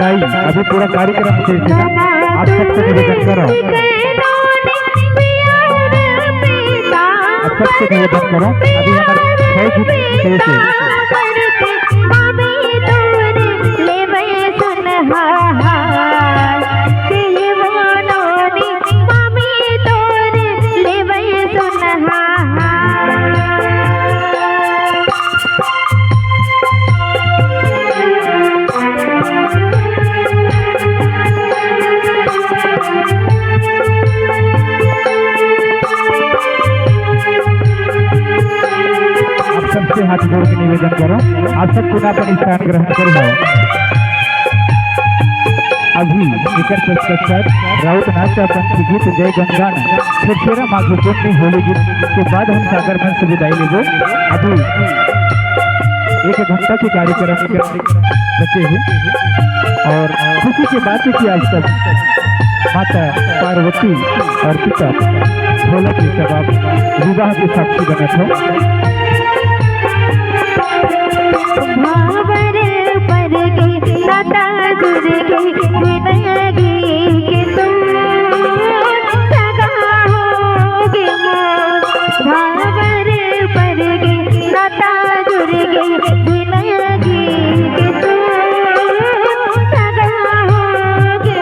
भाई अभी पूरा कार्यक्रम चलते ना, आप सबसे निवेदन करो, आप सबसे निवेदन करो, अभी हमारे 6 गीत शेष है। सबसे हाथ जोड़ के निवेदन करो, आप सब पुनः अपन स्थान ग्रहण करो। अभी निकट पश्चात राउत नाच अपन गीत जय गंगान फिर शेरा माघोपुण्य होली गीत के बाद हम सागर मंच से विदाई लेंगे। अभी 1 घंटा के कार्यक्रम बचे हैं और खुशी की बात है कि आज तक माता पार्वती और पिता भोला के सब आप विवाह के साक्षी बने थे। भावर पर के लता जुर के जिंदगी के तुम सगा होगे मोर। भावर पर के लता जुर के जिंदगी के तुम सगा होगे